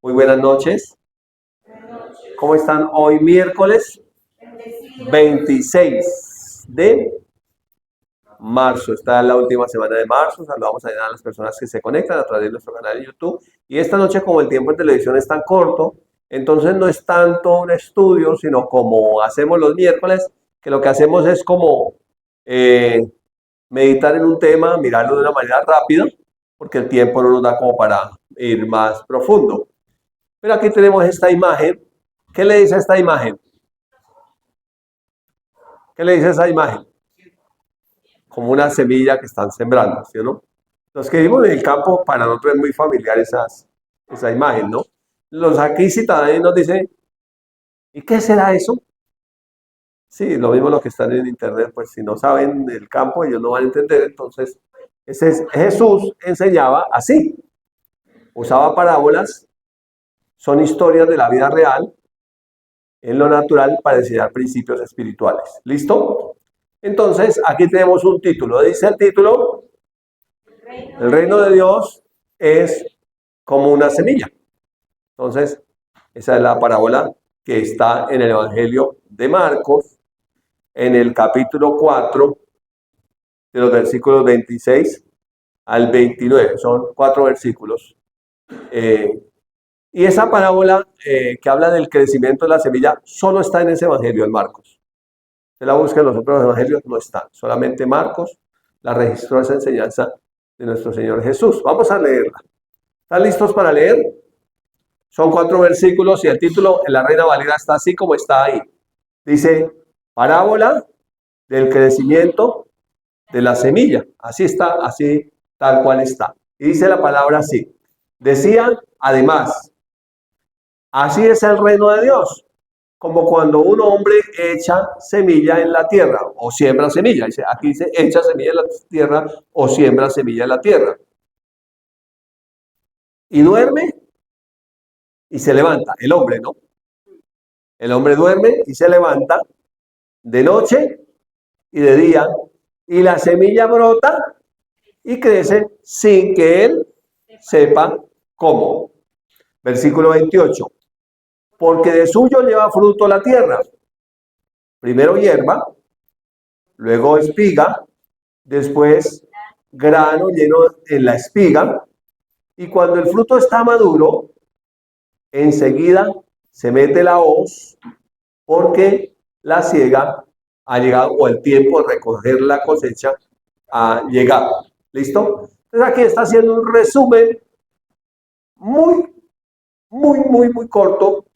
Muy buenas noches. ¿Cómo están hoy miércoles 26 de marzo? Está la última semana de marzo. Saludamos a las personas que se conectan a través de nuestro canal de YouTube. Y esta noche, como el tiempo en televisión es tan corto, entonces no es tanto un estudio, sino como hacemos los miércoles, que lo que hacemos es como eh, meditar en un tema, mirarlo de una manera rápida, porque el tiempo no nos da como para ir más profundo. Pero aquí tenemos esta imagen. ¿Qué le dice esta imagen? ¿Qué le dice esa imagen? Como una semilla que están sembrando, ¿sí o no? Los que vivimos en el campo, para nosotros es muy familiar esa imagen, ¿no? Los aquí citadines nos dicen, ¿y qué será eso? Sí, lo mismo los que están en internet, pues si no saben del campo, ellos no van a entender. Entonces, Jesús enseñaba así, usaba parábolas, son historias de la vida real, en lo natural para enseñar principios espirituales. ¿Listo? Entonces, aquí tenemos un título. Dice el título, el reino de Dios es como una semilla. Entonces, esa es la parábola que está en el Evangelio de Marcos, en el capítulo 4, de los versículos 26 al 29. Son 4 versículos. Y esa parábola que habla del crecimiento de la semilla solo está en ese Evangelio, en Marcos. Se la busca en los otros evangelios, no está. Solamente Marcos la registró esa enseñanza de nuestro Señor Jesús. Vamos a leerla. ¿Están listos para leer? Son 4 versículos y el título en la Reina Valera está así como está ahí. Dice, parábola del crecimiento de la semilla. Así está, así tal cual está. Y dice la palabra así. Decía, además, así es el reino de Dios. Como cuando un hombre echa semilla en la tierra o siembra semilla. Dice, aquí dice echa semilla en la tierra o siembra semilla en la tierra. Y duerme y se levanta. El hombre, ¿no? El hombre duerme y se levanta de noche y de día. Y la semilla brota y crece sin que él sepa cómo. Versículo 28. Porque de suyo lleva fruto la tierra. Primero hierba, luego espiga, después grano lleno en la espiga, y cuando el fruto está maduro, enseguida se mete la hoz, porque la siega ha llegado, o el tiempo de recoger la cosecha ha llegado. ¿Listo? Entonces aquí está haciendo un resumen muy, muy corto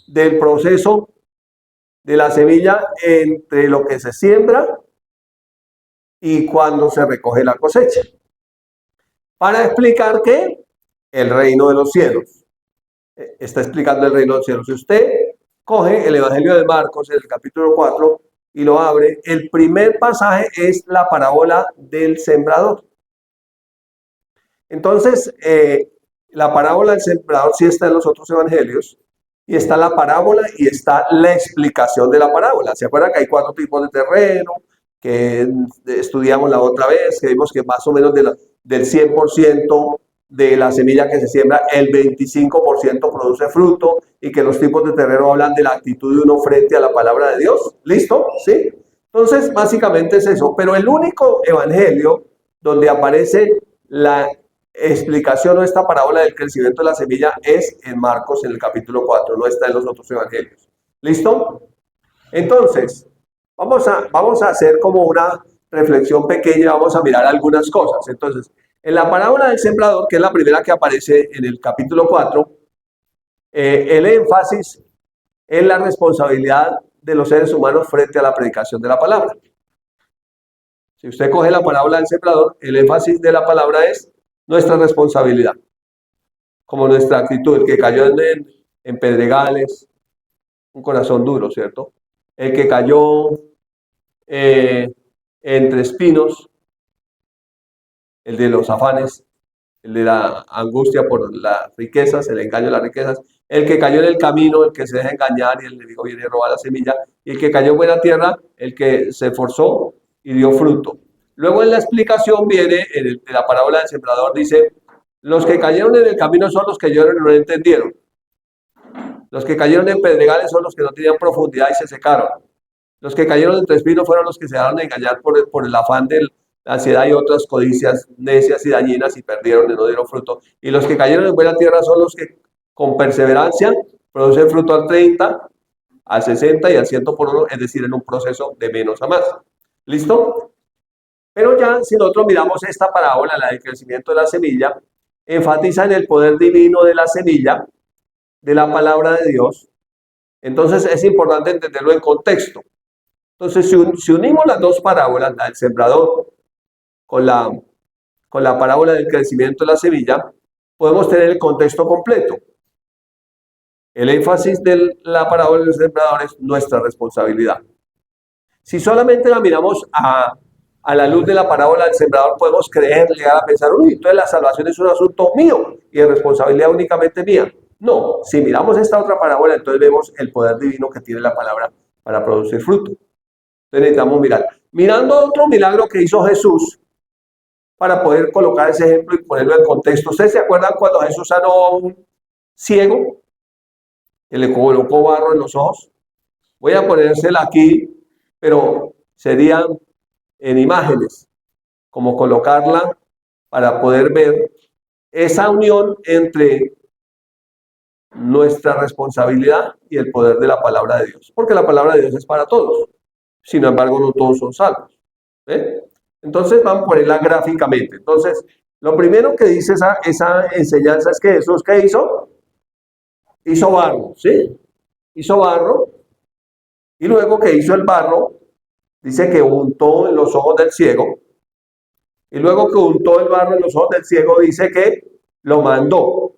del proceso de la semilla entre lo que se siembra y cuando se recoge la cosecha. Para explicar que el reino de los cielos. Está explicando el reino de los cielos. Si usted coge el Evangelio de Marcos, en el capítulo 4, y lo abre, el primer pasaje es la parábola del sembrador. Entonces, la parábola del sembrador sí está en los otros evangelios, y está la parábola y está la explicación de la parábola. ¿Se acuerdan que hay 4 tipos de terreno? Que estudiamos la otra vez, que vimos que más o menos del 100% de la semilla que se siembra, el 25% produce fruto, y que los tipos de terreno hablan de la actitud de uno frente a la palabra de Dios. ¿Listo? ¿Sí? Entonces, básicamente es eso. Pero el único evangelio donde aparece la explicación o esta parábola del crecimiento de la semilla es en Marcos, en el capítulo 4, no está en los otros evangelios. ¿Listo? Entonces, vamos a hacer como una reflexión pequeña, vamos a mirar algunas cosas. Entonces, en la parábola del sembrador, que es la primera que aparece en el capítulo 4, el énfasis es la responsabilidad de los seres humanos frente a la predicación de la palabra. Si usted coge la parábola del sembrador, el énfasis de la palabra es nuestra responsabilidad, como nuestra actitud. El que cayó en pedregales, un corazón duro, ¿cierto? El que cayó entre espinos, el de los afanes, el de la angustia por las riquezas, el engaño de las riquezas, el que cayó en el camino, el que se deja engañar y el enemigo viene a robar la semilla, y el que cayó en buena tierra, el que se esforzó y dio fruto. Luego en la explicación viene, en la parábola del sembrador, dice, los que cayeron en el camino son los que lloraron y no entendieron. Los que cayeron en pedregales son los que no tenían profundidad y se secaron. Los que cayeron entre espinos fueron los que se dejaron engañar por el afán de la ansiedad y otras codicias necias y dañinas y perdieron y no dieron fruto. Y los que cayeron en buena tierra son los que con perseverancia producen fruto al 30, al 60 y al 100 por uno, es decir, en un proceso de menos a más. ¿Listo? Pero ya si nosotros miramos esta parábola, la del crecimiento de la semilla, enfatiza en el poder divino de la semilla, de la palabra de Dios. Entonces es importante entenderlo en contexto. Entonces, si unimos las dos parábolas, la del sembrador con la parábola del crecimiento de la semilla, podemos tener el contexto completo. El énfasis de la parábola del sembrador es nuestra responsabilidad. Si solamente la miramos a la luz de la parábola del sembrador, podemos creer, llegar a pensar, uy, entonces la salvación es un asunto mío y de responsabilidad únicamente mía. No, si miramos esta otra parábola, entonces vemos el poder divino que tiene la palabra para producir fruto. Entonces necesitamos mirar. Mirando otro milagro que hizo Jesús, para poder colocar ese ejemplo y ponerlo en contexto. ¿Ustedes se acuerdan cuando Jesús sanó a un ciego? Que le colocó barro en los ojos. Voy a ponérsela aquí, pero serían en imágenes, como colocarla para poder ver esa unión entre nuestra responsabilidad y el poder de la palabra de Dios. Porque la palabra de Dios es para todos. Sin embargo, no todos son salvos. ¿Eh? Entonces, vamos a ponerla gráficamente. Entonces, lo primero que dice esa enseñanza es que Jesús, ¿qué hizo? Hizo barro, ¿sí? Hizo barro. Y luego que hizo el barro, dice que untó en los ojos del ciego. Y luego que untó el barro en los ojos del ciego, dice que lo mandó.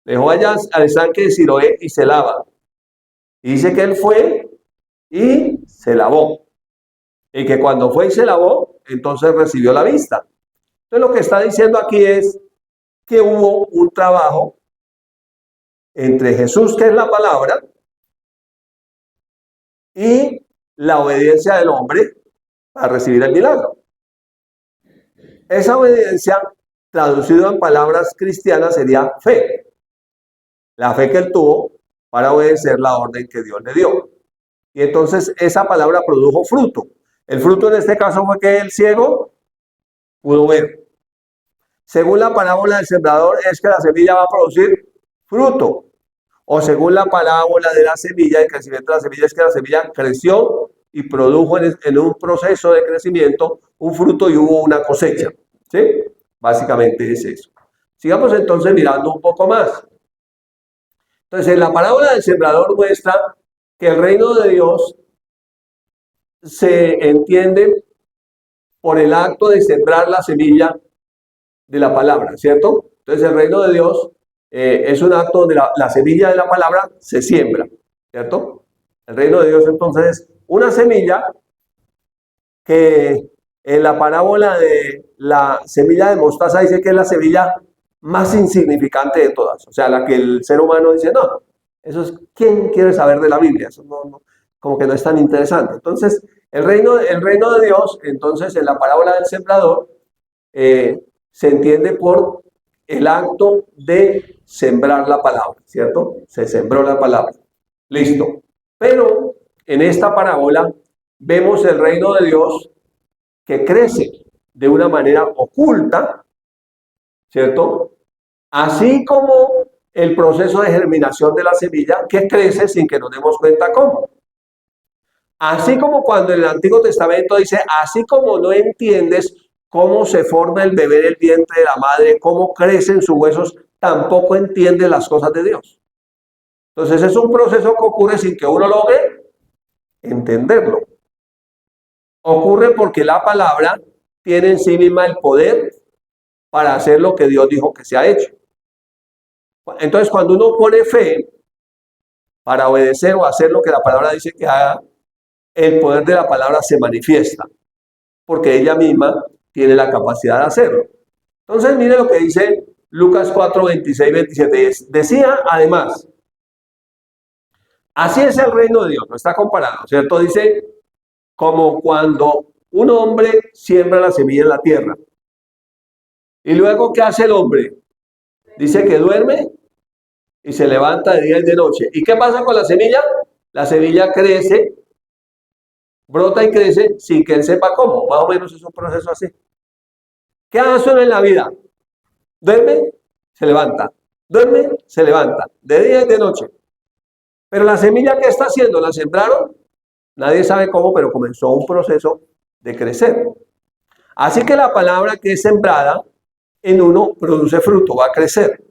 Dejó allá al estanque de Siloé y se lava. Y dice que él fue y se lavó. Y que cuando fue y se lavó, entonces recibió la vista. Entonces lo que está diciendo aquí es que hubo un trabajo entre Jesús, que es la palabra, y la obediencia del hombre para recibir el milagro. Esa obediencia, traducido en palabras cristianas, sería fe. La fe que él tuvo para obedecer la orden que Dios le dio. Y entonces esa palabra produjo fruto. El fruto en este caso fue que el ciego pudo ver. Según la parábola del sembrador, es que la semilla va a producir fruto. O según la parábola de la semilla, el crecimiento de la semilla es que la semilla creció y produjo en un proceso de crecimiento un fruto y hubo una cosecha. ¿Sí? Básicamente es eso. Sigamos entonces mirando un poco más. Entonces, en la parábola del sembrador muestra que el reino de Dios se entiende por el acto de sembrar la semilla de la palabra, ¿cierto? Entonces, el reino de Dios es un acto donde la semilla de la palabra se siembra, ¿cierto? El reino de Dios entonces es una semilla que en la parábola de la semilla de mostaza dice que es la semilla más insignificante de todas, o sea, la que el ser humano dice, no, eso es, ¿quién quiere saber de la Biblia? Eso no, como que no es tan interesante. Entonces, el reino de Dios, entonces en la parábola del sembrador, se entiende por el acto de sembrar la palabra, ¿cierto? Se sembró la palabra. Listo. Pero en esta parábola vemos el reino de Dios que crece de una manera oculta, ¿cierto? Así como el proceso de germinación de la semilla que crece sin que nos demos cuenta cómo. Así como cuando en el Antiguo Testamento dice, así como no entiendes cómo se forma el bebé en el vientre de la madre, cómo crecen sus huesos, tampoco entiendes las cosas de Dios. Entonces es un proceso que ocurre sin que uno logre entenderlo. Ocurre porque la palabra tiene en sí misma el poder para hacer lo que Dios dijo que se ha hecho. Entonces, cuando uno pone fe para obedecer o hacer lo que la palabra dice que haga, el poder de la palabra se manifiesta, porque ella misma tiene la capacidad de hacerlo. Entonces, mire lo que dice Lucas 4, 26, 27. Decía además, así es el reino de Dios, no está comparado, ¿cierto? Dice, como cuando un hombre siembra la semilla en la tierra. Y luego, ¿qué hace el hombre? Dice que duerme y se levanta de día y de noche. ¿Y qué pasa con la semilla? La semilla crece, brota y crece sin que él sepa cómo. Más o menos es un proceso así. ¿Qué hace uno en la vida? Duerme, se levanta. Duerme, se levanta. De día y de noche. Pero la semilla, ¿qué está haciendo? ¿La sembraron? Nadie sabe cómo, pero comenzó un proceso de crecer. Así que la palabra que es sembrada en uno produce fruto, va a crecer.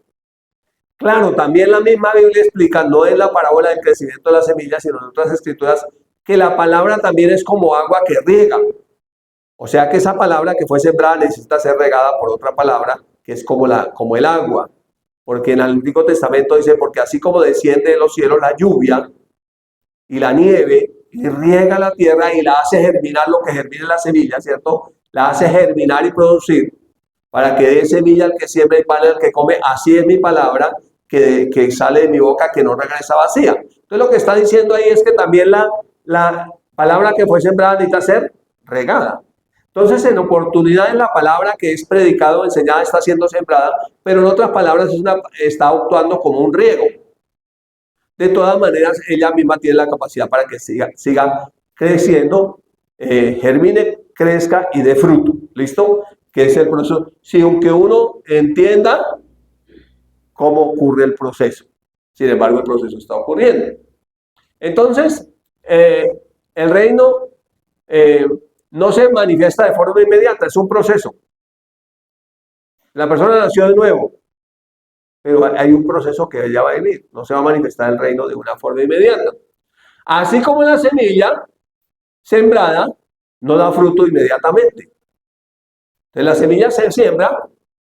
Claro, también la misma Biblia explica, no en la parábola del crecimiento de la semilla, sino en otras escrituras, que la palabra también es como agua que riega. O sea que esa palabra que fue sembrada necesita ser regada por otra palabra, que es como el agua. Porque en el Antiguo Testamento dice, porque así como desciende de los cielos la lluvia y la nieve, y riega la tierra y la hace germinar lo que germina en la semilla, ¿cierto? La hace germinar y producir, para que dé semilla al que siembra y pan al que come. Así es mi palabra que sale de mi boca, que no regresa vacía. Entonces lo que está diciendo ahí es que también la palabra que fue sembrada necesita ser regada. Entonces, en oportunidades la palabra que es predicada o enseñada está siendo sembrada, pero en otras palabras está actuando como un riego. De todas maneras, ella misma tiene la capacidad para que siga creciendo, germine, crezca y dé fruto. ¿Listo? Que es el proceso. Si aunque uno entienda cómo ocurre el proceso, sin embargo, el proceso está ocurriendo. Entonces, el reino no se manifiesta de forma inmediata, es un proceso. La persona nació de nuevo, pero hay un proceso que ella va a vivir. No se va a manifestar el reino de una forma inmediata. Así como la semilla sembrada no da fruto inmediatamente. Entonces la semilla se siembra,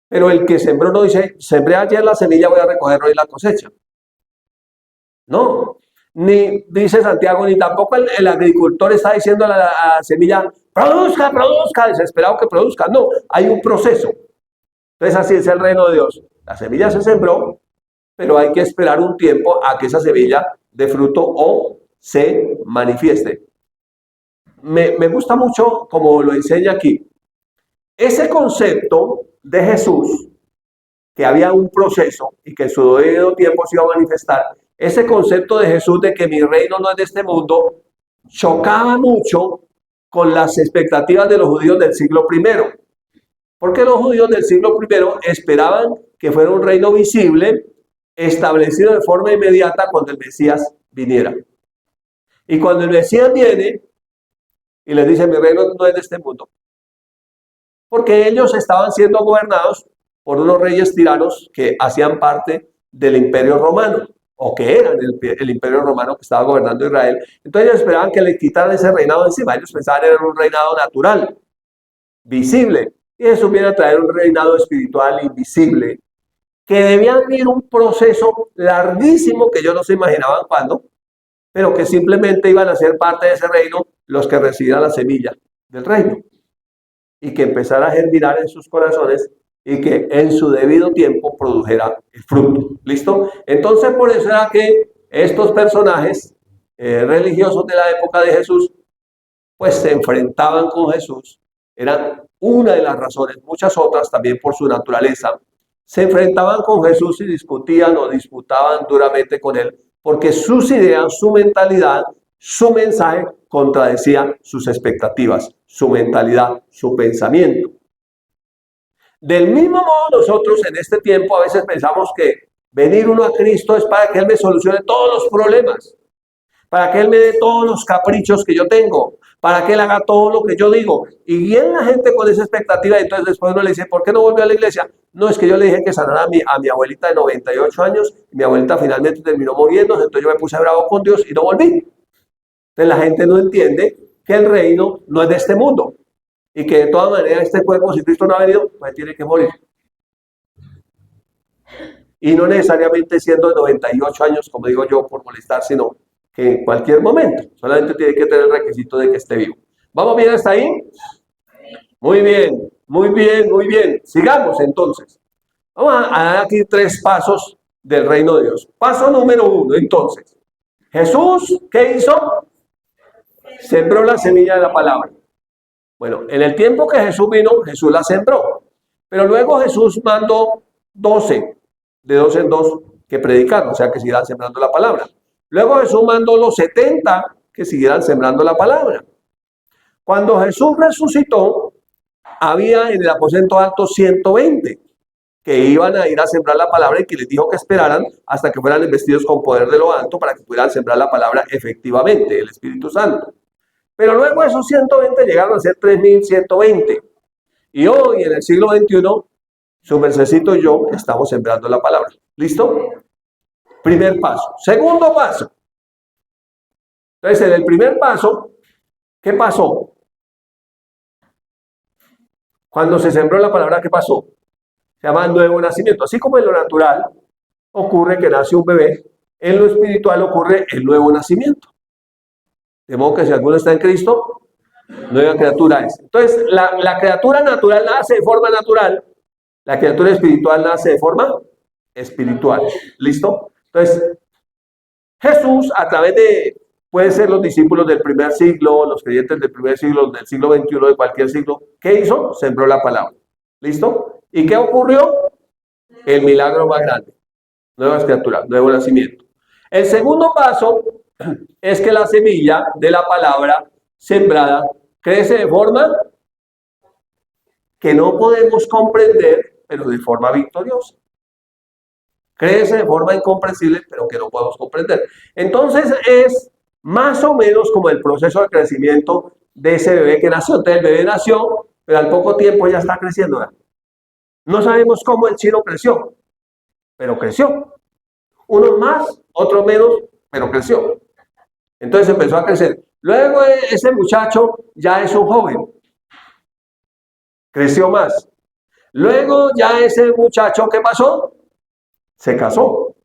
pero el que sembró no dice, sembré ayer la semilla, voy a recoger hoy la cosecha. No, ni dice Santiago, ni tampoco el agricultor está diciendo a la semilla, produzca, produzca, desesperado que produzca. No, hay un proceso. Entonces así es el reino de Dios. La semilla se sembró, pero hay que esperar un tiempo a que esa semilla dé fruto o se manifieste. Me gusta mucho como lo enseña aquí. Ese concepto de Jesús, que había un proceso y que en su debido tiempo se iba a manifestar, ese concepto de Jesús de que mi reino no es de este mundo, chocaba mucho con las expectativas de los judíos del siglo I. Porque los judíos del siglo I esperaban que fuera un reino visible, establecido de forma inmediata cuando el Mesías viniera. Y cuando el Mesías viene y les dice, mi reino no es de este mundo, porque ellos estaban siendo gobernados por unos reyes tiranos que hacían parte del Imperio Romano, o que eran el Imperio Romano que estaba gobernando Israel. Entonces ellos esperaban que le quitaran ese reinado encima. Ellos pensaban que era un reinado natural, visible, y Jesús viene a traer un reinado espiritual invisible, que debía vivir un proceso larguísimo que ellos no se imaginaban cuándo, pero que simplemente iban a ser parte de ese reino los que recibieran la semilla del reino, y que empezara a germinar en sus corazones y que en su debido tiempo produjera el fruto. ¿Listo? Entonces, por eso era que estos personajes religiosos de la época de Jesús, pues se enfrentaban con Jesús. Eran una de las razones, muchas otras también por su naturaleza. Se enfrentaban con Jesús y discutían o disputaban duramente con él, porque sus ideas, su mentalidad, su mensaje contradecía sus expectativas, su mentalidad, su pensamiento. Del mismo modo, nosotros en este tiempo a veces pensamos que venir uno a Cristo es para que Él me solucione todos los problemas, para que Él me dé todos los caprichos que yo tengo, para que Él haga todo lo que yo digo. Y viene la gente con esa expectativa y entonces después uno le dice, ¿por qué no volvió a la iglesia? No, es que yo le dije que sanara a mi abuelita de 98 años, y mi abuelita finalmente terminó muriendo, entonces yo me puse bravo con Dios y no volví. Entonces la gente no entiende que el reino no es de este mundo y que de todas maneras este cuerpo, si Cristo no ha venido, pues tiene que morir. Y no necesariamente siendo de 98 años, como digo yo, por molestar, sino que en cualquier momento. Solamente tiene que tener el requisito de que esté vivo. ¿Vamos bien hasta ahí? Muy bien, muy bien, muy bien. Sigamos entonces. Vamos a dar aquí 3 pasos del reino de Dios. Paso número 1, entonces. Jesús, ¿qué hizo? Sembró la semilla de la palabra. Bueno, en el tiempo que Jesús vino, Jesús la sembró. Pero luego Jesús mandó 12, de 2 en 2, que predicar, o sea, que siguieran sembrando la palabra. Luego Jesús mandó los 70 que siguieran sembrando la palabra. Cuando Jesús resucitó, había en el aposento alto 120 que iban a ir a sembrar la palabra y que les dijo que esperaran hasta que fueran investidos con poder de lo alto para que pudieran sembrar la palabra efectivamente, el Espíritu Santo. Pero luego esos 120 llegaron a ser 3.120. Y hoy, en el siglo XXI, su mercecito y yo estamos sembrando la palabra. ¿Listo? Primer paso. Segundo paso. Entonces, en el primer paso, ¿qué pasó? Cuando se sembró la palabra, ¿qué pasó? Se llama nuevo nacimiento. Así como en lo natural ocurre que nace un bebé, en lo espiritual ocurre el nuevo nacimiento. De modo que si alguno está en Cristo, nueva criatura es. Entonces, la criatura natural nace de forma natural, la criatura espiritual nace de forma espiritual. ¿Listo? Entonces, Jesús, a través de, puede ser los discípulos del primer siglo, los creyentes del primer siglo, del siglo XXI, de cualquier siglo, ¿qué hizo? Sembró la palabra. ¿Listo? ¿Y qué ocurrió? El milagro más grande. Nuevas criaturas, nuevo nacimiento. El segundo paso es que la semilla de la palabra sembrada crece de forma que no podemos comprender, pero de forma victoriosa. Crece de forma incomprensible, pero que no podemos comprender. Entonces es más o menos como el proceso de crecimiento de ese bebé que nació. Entonces el bebé nació, pero al poco tiempo ya está creciendo. ¿Verdad? No sabemos cómo el chino creció, pero creció. Unos más, otros menos, pero creció. Entonces empezó a crecer. Luego ese muchacho ya es un joven. Creció más. Luego ya ese muchacho, ¿qué pasó? Se casó.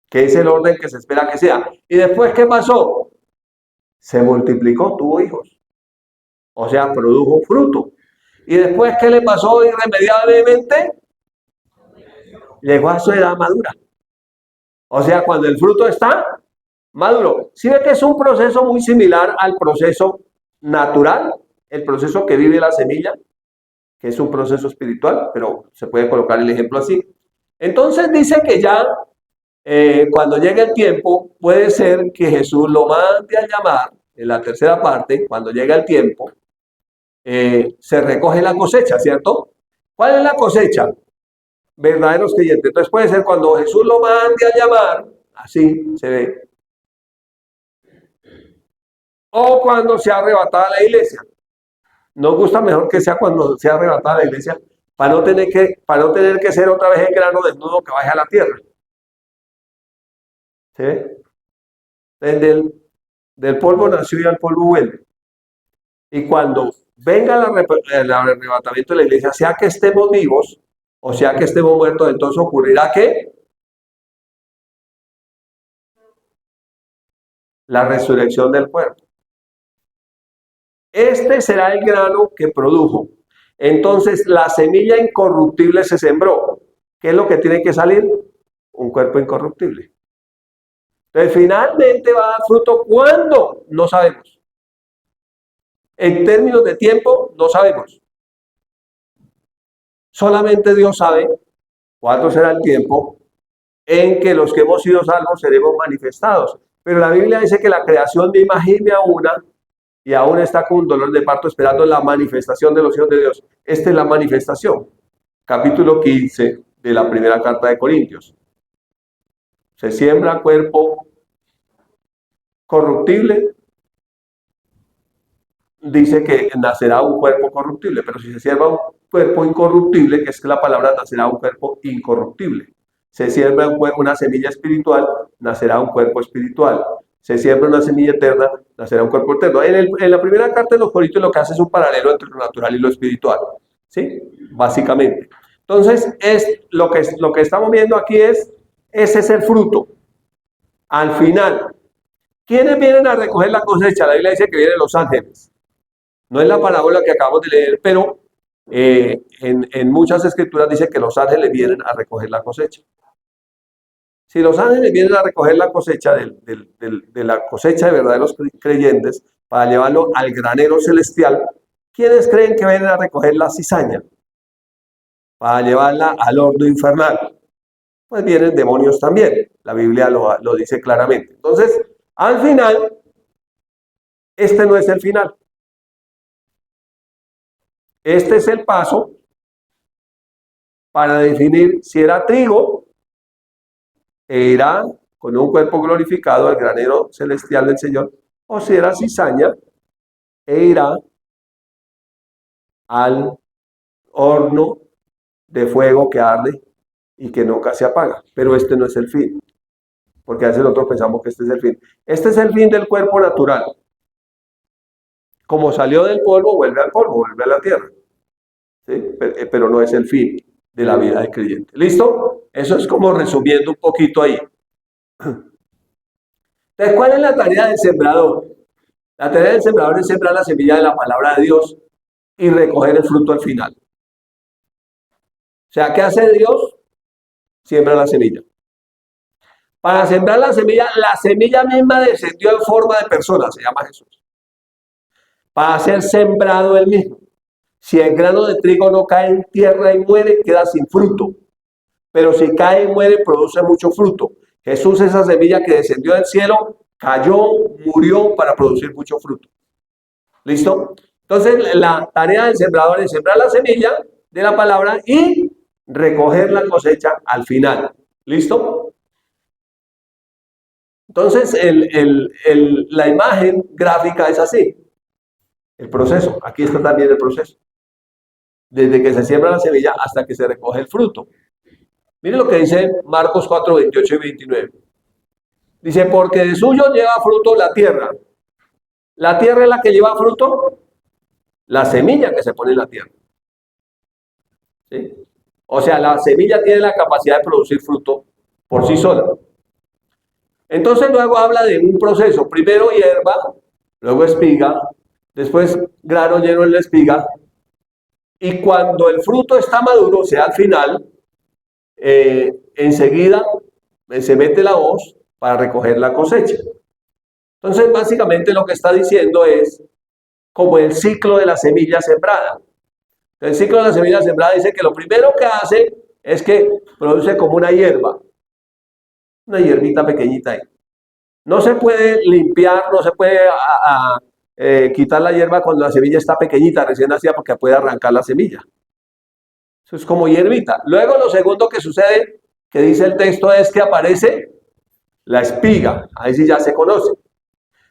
Que es el orden que se espera que sea. Y después, ¿qué pasó? Se multiplicó, tuvo hijos. O sea, produjo fruto. Y después, ¿qué le pasó irremediablemente? Llegó a su edad madura. O sea, cuando el fruto está maduro. ¿Sí ve que es un proceso muy similar al proceso natural? El proceso que vive la semilla, que es un proceso espiritual, pero se puede colocar el ejemplo así. Entonces dice que ya cuando llegue el tiempo, puede ser que Jesús lo mande a llamar, en la tercera parte, cuando llega el tiempo, se recoge la cosecha, ¿cierto? ¿Cuál es la cosecha? Verdaderos creyentes. Entonces puede ser cuando Jesús lo mande a llamar, así se ve, o cuando sea arrebatada la iglesia. Nos gusta mejor que sea cuando sea arrebatada la iglesia, para no tener que ser otra vez el grano desnudo que baje a la tierra. ¿Sí? Entonces, del polvo nació y al polvo vuelve. Y cuando venga el arrebatamiento de la iglesia, sea que estemos vivos o sea que estemos muertos, entonces ocurrirá que la resurrección del cuerpo. Este será el grano que produjo. Entonces la semilla incorruptible se sembró. ¿Qué es lo que tiene que salir? Un cuerpo incorruptible. Entonces finalmente va a dar fruto. ¿Cuándo? No sabemos. En términos de tiempo, no sabemos. Solamente Dios sabe cuándo será el tiempo en que los que hemos sido salvos seremos manifestados. Pero la Biblia dice que la creación de imagine a una y aún está con un dolor de parto esperando la manifestación de los hijos de Dios. Esta es la manifestación. Capítulo 15 de la primera carta de Corintios. Se siembra cuerpo corruptible, dice que nacerá un cuerpo corruptible, pero si se siembra un cuerpo incorruptible, que es que la palabra nacerá un cuerpo incorruptible. Se siembra una semilla espiritual, nacerá un cuerpo espiritual. Se siembra una semilla eterna, nacerá un cuerpo eterno. En la primera carta de los Corintios lo que hace es un paralelo entre lo natural y lo espiritual. ¿Sí? Básicamente. Entonces, lo que estamos viendo aquí ese es el fruto. Al final, ¿quiénes vienen a recoger la cosecha? La Biblia dice que vienen los ángeles. No es la parábola que acabamos de leer, pero en muchas escrituras dice que los ángeles vienen a recoger la cosecha. Si los ángeles vienen a recoger la cosecha de la cosecha de verdaderos creyentes para llevarlo al granero celestial, ¿quiénes creen que vienen a recoger la cizaña? Para llevarla al horno infernal. pues vienen demonios también. La Biblia lo dice claramente. Entonces, al final, este no es el final. Este es el paso para definir si era trigo e irá con un cuerpo glorificado al granero celestial del Señor, o si era cizaña e irá al horno de fuego que arde y que nunca se apaga. Pero este no es el fin, porque a veces nosotros pensamos que este es el fin. Este es el fin del cuerpo natural. Como salió del polvo, vuelve al polvo, vuelve a la tierra. ¿Sí? Pero no es el fin de la vida del creyente. ¿Listo? Eso es como resumiendo un poquito ahí. Entonces, ¿cuál es la tarea del sembrador? La tarea del sembrador es sembrar la semilla de la palabra de Dios y recoger el fruto al final. O sea, ¿qué hace Dios? Siembra la semilla. Para sembrar la semilla misma descendió en forma de persona, se llama Jesús. Para ser sembrado él mismo. Si el grano de trigo no cae en tierra y muere, queda sin fruto. Pero si cae y muere, produce mucho fruto. Jesús, esa semilla que descendió del cielo, cayó, murió para producir mucho fruto. ¿Listo? Entonces, la tarea del sembrador es sembrar la semilla de la palabra y recoger la cosecha al final. ¿Listo? Entonces, la imagen gráfica es así. El proceso. Aquí está también el proceso. Desde que se siembra la semilla hasta que se recoge el fruto. Miren lo que dice Marcos 4, 28 y 29. Dice, porque de suyo lleva fruto la tierra. ¿La tierra es la que lleva fruto? La semilla que se pone en la tierra. ¿Sí? O sea, la semilla tiene la capacidad de producir fruto por sí sola. Entonces luego habla de un proceso. Primero hierba, luego espiga, después grano lleno en la espiga. Y cuando el fruto está maduro, o sea, al final, enseguida se mete la hoz para recoger la cosecha. Entonces, básicamente lo que está diciendo es como el ciclo de la semilla sembrada. El ciclo de la semilla sembrada dice que lo primero que hace es que produce como una hierbita pequeñita ahí. No se puede limpiar, no se puede quitar la hierba cuando la semilla está pequeñita, recién nacida, porque puede arrancar la semilla. Eso es como hierbita. Luego lo segundo que sucede, que dice el texto, es que aparece la espiga. Ahí sí ya se conoce.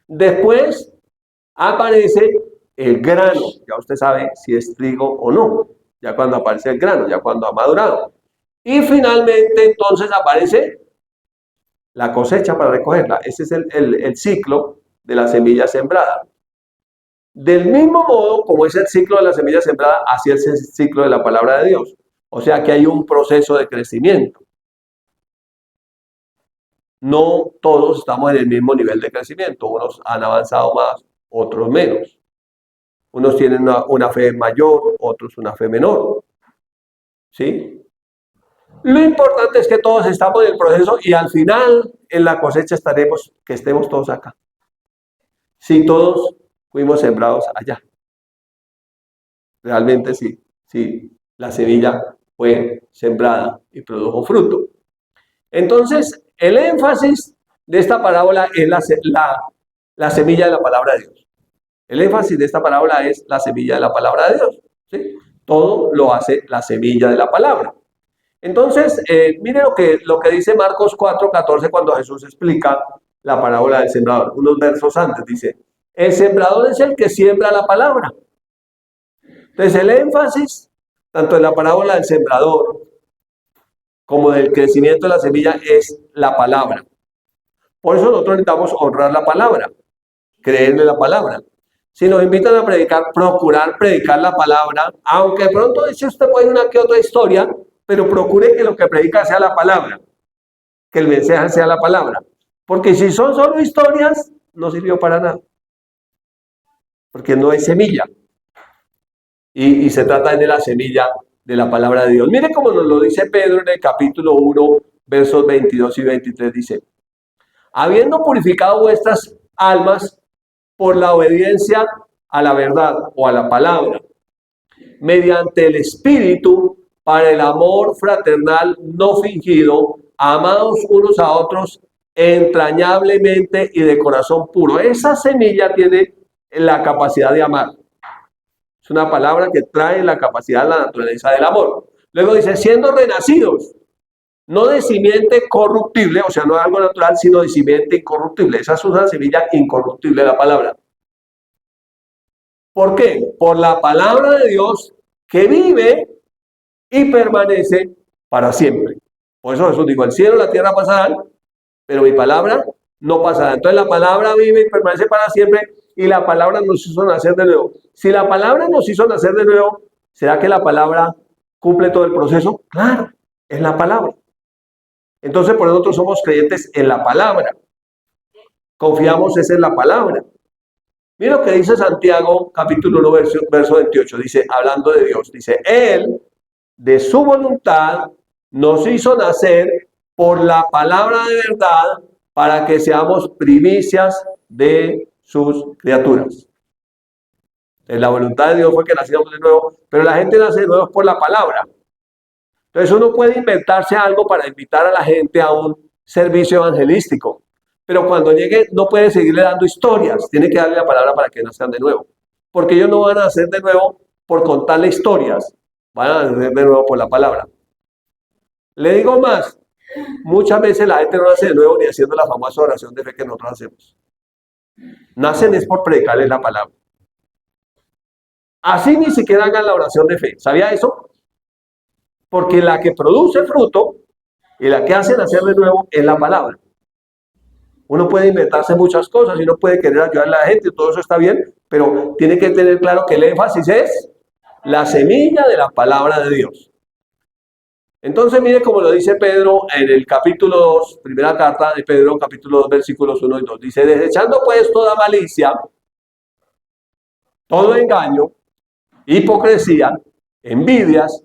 Después aparece el grano. Ya usted sabe si es trigo o no. Ya cuando aparece el grano, ya cuando ha madurado. Y finalmente entonces aparece la cosecha para recogerla. Ese es el ciclo de la semilla sembrada. Del mismo modo como es el ciclo de la semilla sembrada, así es el ciclo de la palabra de Dios. O sea que hay un proceso de crecimiento. No todos estamos en el mismo nivel de crecimiento. Unos han avanzado más, otros menos. Unos tienen una fe mayor, otros una fe menor. ¿Sí? Lo importante es que todos estamos en el proceso y al final en la cosecha estemos todos acá. Si todos fuimos sembrados allá. Realmente sí, la semilla fue sembrada y produjo fruto. Entonces, el énfasis de esta parábola es la semilla de la palabra de Dios. El énfasis de esta parábola es la semilla de la palabra de Dios. ¿Sí? Todo lo hace la semilla de la palabra. Entonces, mire lo que dice Marcos 4:14 cuando Jesús explica la parábola del sembrador. Unos versos antes dice, el sembrador es el que siembra la palabra. Entonces, el énfasis, tanto en la parábola del sembrador como del crecimiento de la semilla, es la palabra. Por eso nosotros necesitamos honrar la palabra, creerle la palabra. Si nos invitan a predicar, procurar predicar la palabra, aunque de pronto dice usted puede una que otra historia, pero procure que lo que predica sea la palabra, que el mensaje sea la palabra. Porque si son solo historias, no sirvió para nada. Porque no hay semilla. Y se trata de la semilla de la palabra de Dios. Mire cómo nos lo dice Pedro en el capítulo 1, versos 22 y 23, dice, habiendo purificado vuestras almas por la obediencia a la verdad o a la palabra, mediante el Espíritu, para el amor fraternal no fingido, amados unos a otros entrañablemente y de corazón puro. Esa semilla tiene la capacidad de amar. Es una palabra que trae la capacidad, la naturaleza del amor. Luego dice, siendo renacidos, no de simiente corruptible, o sea, no de algo natural, sino de simiente incorruptible. Esa es una semilla incorruptible, la palabra. ¿Por qué? Por la palabra de Dios que vive y permanece para siempre. Por eso Jesús dijo, el cielo y la tierra pasarán, pero mi palabra no pasará. Entonces la palabra vive y permanece para siempre y la palabra nos hizo nacer de nuevo. Si la palabra nos hizo nacer de nuevo, ¿será que la palabra cumple todo el proceso? Claro, es la palabra. Entonces por eso nosotros somos creyentes en la palabra. Confiamos en la palabra. Mira lo que dice Santiago, capítulo 1, verso 28. Dice, hablando de Dios, dice, Él, de su voluntad, nos hizo nacer por la palabra de verdad para que seamos primicias de sus criaturas. La voluntad de Dios fue que naciéramos de nuevo, pero la gente nace de nuevo por la palabra. Entonces uno puede inventarse algo para invitar a la gente a un servicio evangelístico, pero cuando llegue no puede seguirle dando historias, tiene que darle la palabra para que nazcan de nuevo, porque ellos no van a nacer de nuevo por contarle historias, van a nacer de nuevo por la palabra. Le digo más, muchas veces la gente no nace de nuevo ni haciendo la famosa oración de fe que nosotros hacemos. Nacen es por predicarles la palabra. Así ni siquiera hagan la oración de fe. ¿Sabía eso? Porque la que produce fruto y la que hace nacer de nuevo es la palabra. Uno puede inventarse muchas cosas y uno puede querer ayudar a la gente, todo eso está bien, pero tiene que tener claro que el énfasis es la semilla de la palabra de Dios. Entonces mire como lo dice Pedro en el capítulo 2, primera carta de Pedro, capítulo 2, versículos 1 y 2. Dice, desechando pues toda malicia, todo engaño, hipocresía, envidias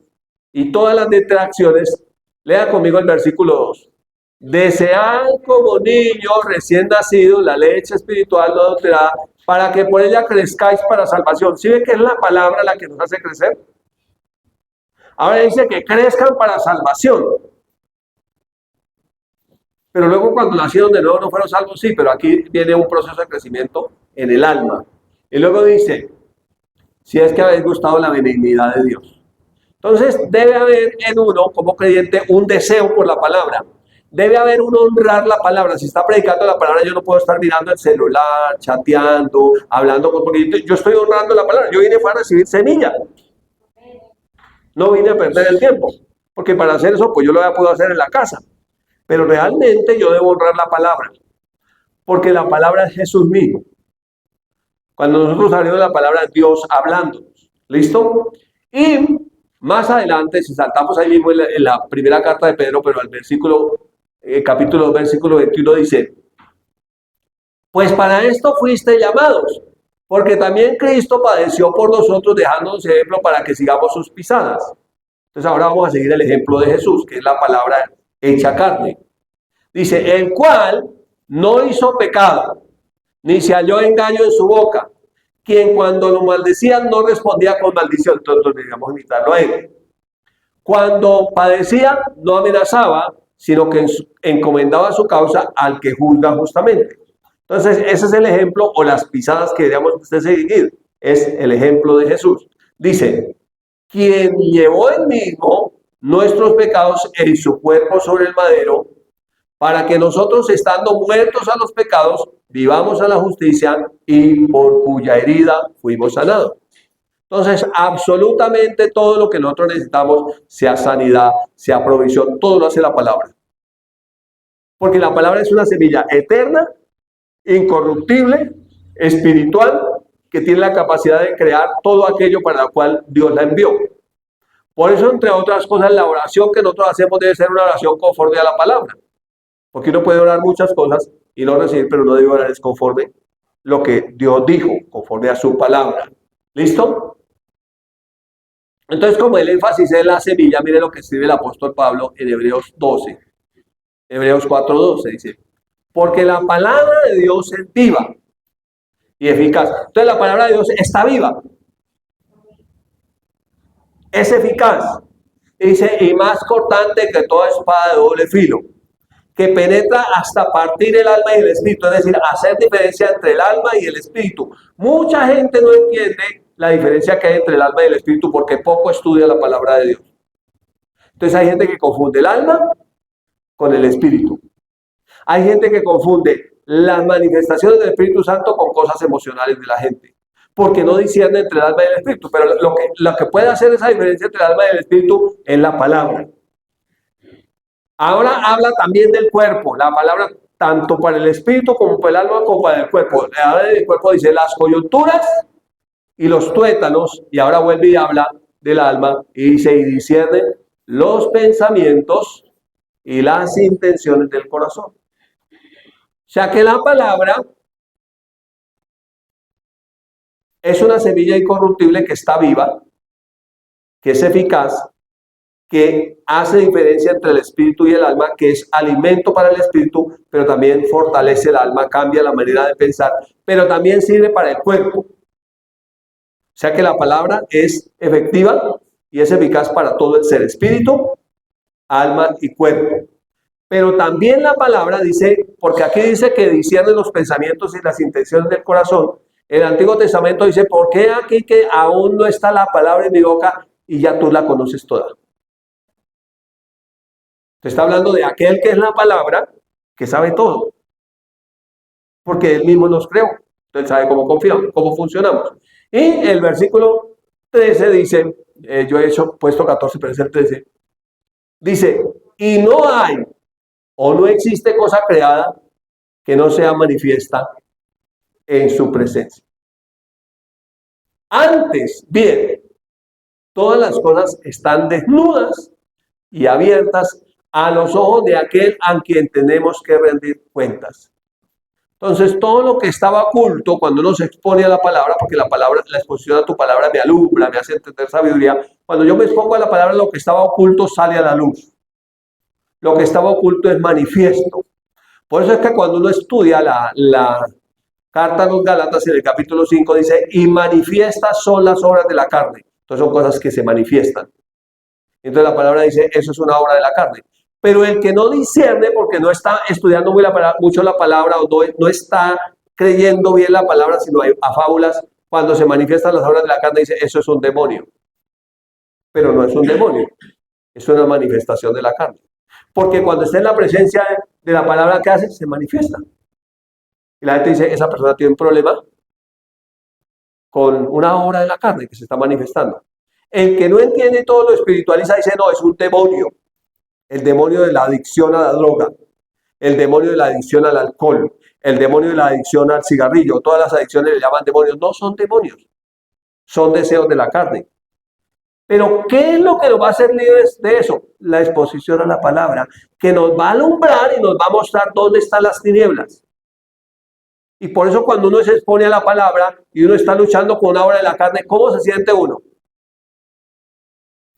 y todas las detracciones. Lea conmigo el versículo 2. Desead como niños recién nacidos la leche espiritual no adulterada, para que por ella crezcáis para salvación. ¿Sí ve que es la palabra la que nos hace crecer? Ahora dice que crezcan para salvación. Pero luego cuando nacieron de nuevo no fueron salvos, sí, pero aquí viene un proceso de crecimiento en el alma. Y luego dice, si es que habéis gustado la benignidad de Dios. Entonces debe haber en uno, como creyente, un deseo por la palabra. Debe haber un honrar la palabra. Si está predicando la palabra, yo no puedo estar mirando el celular, chateando, hablando, porque yo estoy honrando la palabra. Yo vine a recibir semilla. No vine a perder el tiempo, porque para hacer eso, pues yo lo había podido hacer en la casa. Pero realmente yo debo honrar la palabra, porque la palabra es Jesús mismo. Cuando nosotros abrimos la palabra, Dios hablándonos. ¿Listo? Y más adelante, si saltamos ahí mismo en la primera carta de Pedro, pero al versículo, capítulo 2, versículo 21 dice, pues para esto fuiste llamados, porque también Cristo padeció por nosotros, dejándonos ejemplo para que sigamos sus pisadas. Entonces ahora vamos a seguir el ejemplo de Jesús, que es la palabra hecha carne. Dice, el cual no hizo pecado, ni se halló engaño en su boca, quien cuando lo maldecían no respondía con maldición. Entonces deberíamos imitarlo a él. Cuando padecía no amenazaba, sino que encomendaba su causa al que juzga justamente. Entonces ese es el ejemplo o las pisadas que deberíamos seguir. Es el ejemplo de Jesús. Dice, quien llevó él mismo nuestros pecados en su cuerpo sobre el madero, para que nosotros, estando muertos a los pecados, vivamos a la justicia y por cuya herida fuimos sanados. Entonces, absolutamente todo lo que nosotros necesitamos, sea sanidad, sea provisión, todo lo hace la palabra. Porque la palabra es una semilla eterna, incorruptible, espiritual, que tiene la capacidad de crear todo aquello para lo cual Dios la envió. Por eso, entre otras cosas, la oración que nosotros hacemos debe ser una oración conforme a la palabra. Porque uno puede orar muchas cosas y no recibir, pero no debe orar es conforme lo que Dios dijo, conforme a su palabra. ¿Listo? Entonces, como el énfasis es la semilla, mire lo que escribe el apóstol Pablo en Hebreos 12. Hebreos 4:12 dice, porque la palabra de Dios es viva y eficaz. Entonces la palabra de Dios está viva. Es eficaz. Dice, y más cortante que toda espada de doble filo. que penetra hasta partir el alma y el espíritu, es decir, hacer diferencia entre el alma y el espíritu. Mucha gente no entiende la diferencia que hay entre el alma y el espíritu porque poco estudia la palabra de Dios. Entonces hay gente que confunde el alma con el espíritu. Hay gente que confunde las manifestaciones del Espíritu Santo con cosas emocionales de la gente, porque no discierne entre el alma y el espíritu. Pero lo que puede hacer esa diferencia entre el alma y el espíritu es la palabra. Ahora habla también del cuerpo, la palabra tanto para el espíritu como para el alma como para el cuerpo. Ahora del cuerpo dice las coyunturas y los tuétanos, y ahora vuelve y habla del alma y dice y discierne los pensamientos y las intenciones del corazón. O sea que la palabra es una semilla incorruptible que está viva, que es eficaz, que hace diferencia entre el espíritu y el alma, que es alimento para el espíritu, pero también fortalece el alma, cambia la manera de pensar, pero también sirve para el cuerpo. O sea que la palabra es efectiva y es eficaz para todo el ser, espíritu, alma y cuerpo. Pero también la palabra dice, porque aquí dice que discierne los pensamientos y las intenciones del corazón. El Antiguo Testamento dice, ¿por qué aquí que aún no está la palabra en mi boca y ya tú la conoces toda? Te está hablando de aquel que es la palabra, que sabe todo. Porque él mismo nos creó. Entonces sabe cómo confiamos, cómo funcionamos. Y el versículo 13 dice, yo he puesto 14, pero es el 13. Dice, y no hay o no existe cosa creada que no sea manifiesta en su presencia. Antes, bien, todas las cosas están desnudas y abiertas a los ojos de aquel a quien tenemos que rendir cuentas. Entonces, todo lo que estaba oculto, cuando uno se expone a la palabra, porque la exposición a tu palabra me alumbra, me hace entender sabiduría, cuando yo me expongo a la palabra, lo que estaba oculto sale a la luz. Lo que estaba oculto es manifiesto. Por eso es que cuando uno estudia la carta a los Gálatas en el capítulo 5 dice, y manifiestas son las obras de la carne. Entonces son cosas que se manifiestan. Entonces la palabra dice, eso es una obra de la carne. Pero el que no discierne, porque no está estudiando mucho la palabra o no está creyendo bien la palabra, sino a fábulas, cuando se manifiestan las obras de la carne dice, eso es un demonio. Pero no es un demonio, es una manifestación de la carne. Porque cuando está en la presencia de la palabra que hace, se manifiesta. Y la gente dice, esa persona tiene un problema con una obra de la carne que se está manifestando. El que no entiende todo lo espiritualiza dice, no, es un demonio. El demonio de la adicción a la droga, el demonio de la adicción al alcohol, el demonio de la adicción al cigarrillo. Todas las adicciones le llaman demonios. No son demonios, son deseos de la carne. Pero ¿qué es lo que nos va a hacer libres de eso? La exposición a la palabra, que nos va a alumbrar y nos va a mostrar dónde están las tinieblas. Y por eso cuando uno se expone a la palabra y uno está luchando con una obra de la carne, ¿cómo se siente uno?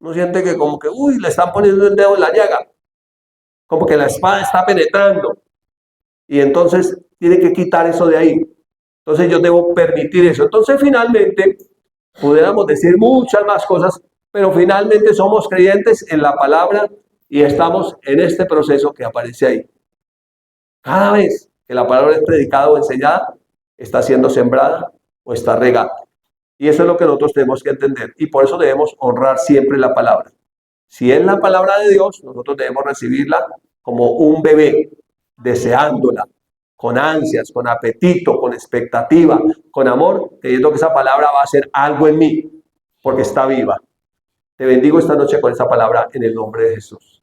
Uno siente que como que, uy, le están poniendo el dedo en la llaga. Como que la espada está penetrando. Y entonces tiene que quitar eso de ahí. Entonces yo debo permitir eso. Entonces finalmente, pudiéramos decir muchas más cosas, pero finalmente somos creyentes en la palabra y estamos en este proceso que aparece ahí. Cada vez que la palabra es predicada o enseñada, está siendo sembrada o está regada. Y eso es lo que nosotros tenemos que entender. Y por eso debemos honrar siempre la palabra. Si es la palabra de Dios, nosotros debemos recibirla como un bebé, deseándola, con ansias, con apetito, con expectativa, con amor, creyendo que esa palabra va a hacer algo en mí, porque está viva. Te bendigo esta noche con esa palabra en el nombre de Jesús.